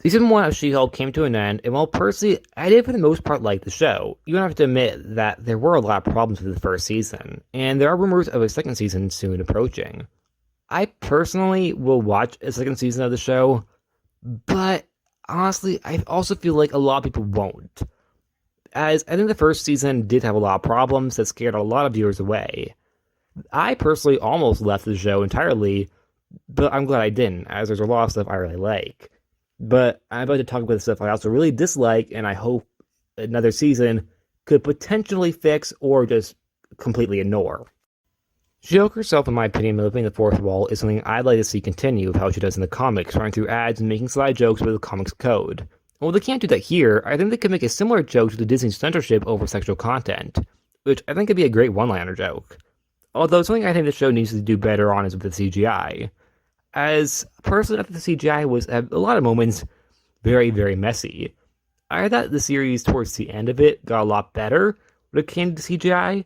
Season 1 of She-Hulk came to an end, and while personally, I did for the most part like the show, you have to admit that there were a lot of problems with the first season, and there are rumors of a second season soon approaching. I personally will watch a second season of the show, but honestly, I also feel like a lot of people won't, as I think the first season did have a lot of problems that scared a lot of viewers away. I personally almost left the show entirely, but I'm glad I didn't, as there's a lot of stuff I really like. But I'm about to talk about the stuff I also really dislike, and I hope another season could potentially fix or just completely ignore. She-Hulk herself, in my opinion, moving the fourth wall is something I'd like to see continue of how she does in the comics, running through ads and making sly jokes about the comics code. Well, they can't do that here. I think they could make a similar joke to the Disney censorship over sexual content, which I think could be a great one-liner joke. Although something I think the show needs to do better on is with the CGI. As personally, I think the CGI was at a lot of moments very, very messy. I thought the series towards the end of it got a lot better when it came to CGI,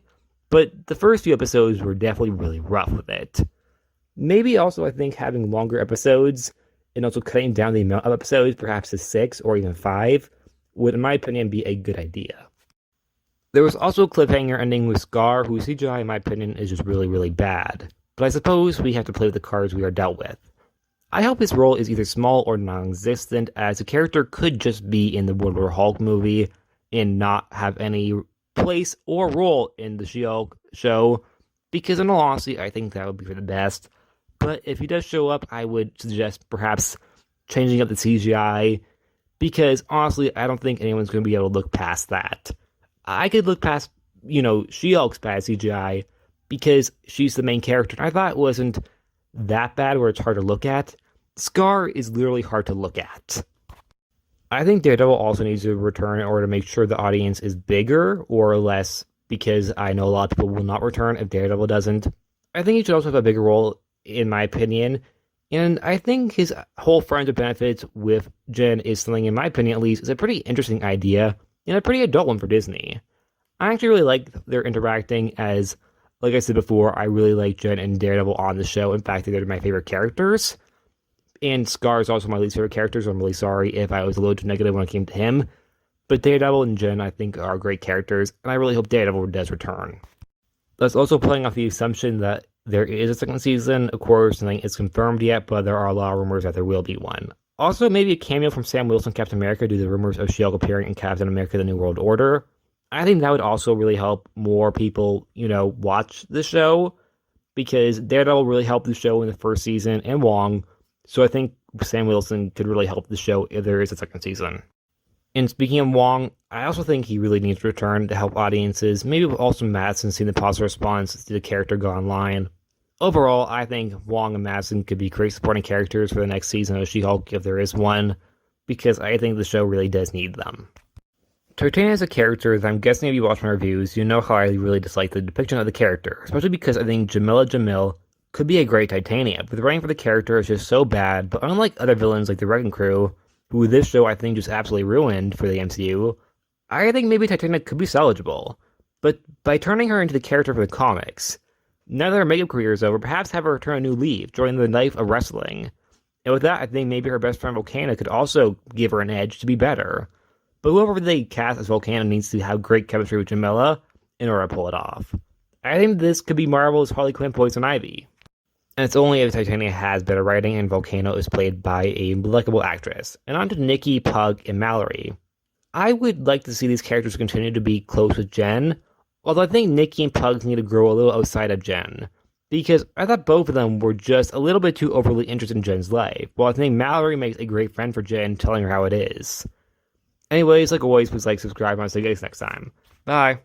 but the first few episodes were definitely really rough with it. Maybe also I think having longer episodes and also cutting down the amount of episodes, perhaps to 6 or even 5, would, in my opinion, be a good idea. There was also a cliffhanger ending with Skaar, whose CGI, in my opinion, is just really, really bad. But I suppose we have to play with the cards we are dealt with. I hope his role is either small or non-existent, as the character could just be in the World War Hulk movie and not have any place or role in the She-Hulk show, because in all honesty, I think that would be for the best. But if he does show up, I would suggest perhaps changing up the CGI, because honestly, I don't think anyone's going to be able to look past that. I could look past, She-Hulk's bad CGI, because she's the main character, and I thought it wasn't that bad where it's hard to look at. Skaar is literally hard to look at. I think Daredevil also needs to return in order to make sure the audience is bigger or less, because I know a lot of people will not return if Daredevil doesn't. I think he should also have a bigger role, in my opinion, and I think his whole friends with benefits with Jen is something, in my opinion at least, is a pretty interesting idea, and a pretty adult one for Disney. I actually really like their interacting, as, like I said before, I really like Jen and Daredevil on the show. In fact, they're my favorite characters. And Skaar is also my least favorite character, so I'm really sorry if I was a little too negative when it came to him. But Daredevil and Jen, I think, are great characters, and I really hope Daredevil does return. That's also playing off the assumption that there is a second season. Of course, nothing is confirmed yet, but there are a lot of rumors that there will be one. Also, maybe a cameo from Sam Wilson, Captain America, due to the rumors of She-Hulk appearing in Captain America: The New World Order. I think that would also really help more people, watch the show, because Daredevil really helped the show in the first season, and Wong. So I think Sam Wilson could really help the show if there is a second season. And speaking of Wong, I also think he really needs to return to help audiences, maybe with also Madison seeing the positive response to the character go online. Overall, I think Wong and Madison could be great supporting characters for the next season of She-Hulk if there is one, because I think the show really does need them. Titanic is a character that I'm guessing if you watch my reviews, you know how I really dislike the depiction of the character, especially because I think Jamila Jamil could be a great Titania, but the writing for the character is just so bad. But unlike other villains like the Wrecking Crew, who this show I think just absolutely ruined for the MCU, I think maybe Titania could be salvageable. But by turning her into the character for the comics, now that her makeup career is over, perhaps have her turn a new leaf, join the life of wrestling. And with that, I think maybe her best friend Volcana could also give her an edge to be better. But whoever they cast as Volcana needs to have great chemistry with Jamila in order to pull it off. I think this could be Marvel's Harley Quinn Poison Ivy. And it's only if Titania has better writing and Volcano is played by a likable actress. And on to Nikki, Pug, and Mallory. I would like to see these characters continue to be close with Jen, although I think Nikki and Pug need to grow a little outside of Jen, because I thought both of them were just a little bit too overly interested in Jen's life, while I think Mallory makes a great friend for Jen, telling her how it is. Anyways, like always, please like, subscribe, and I'll see you guys next time. Bye!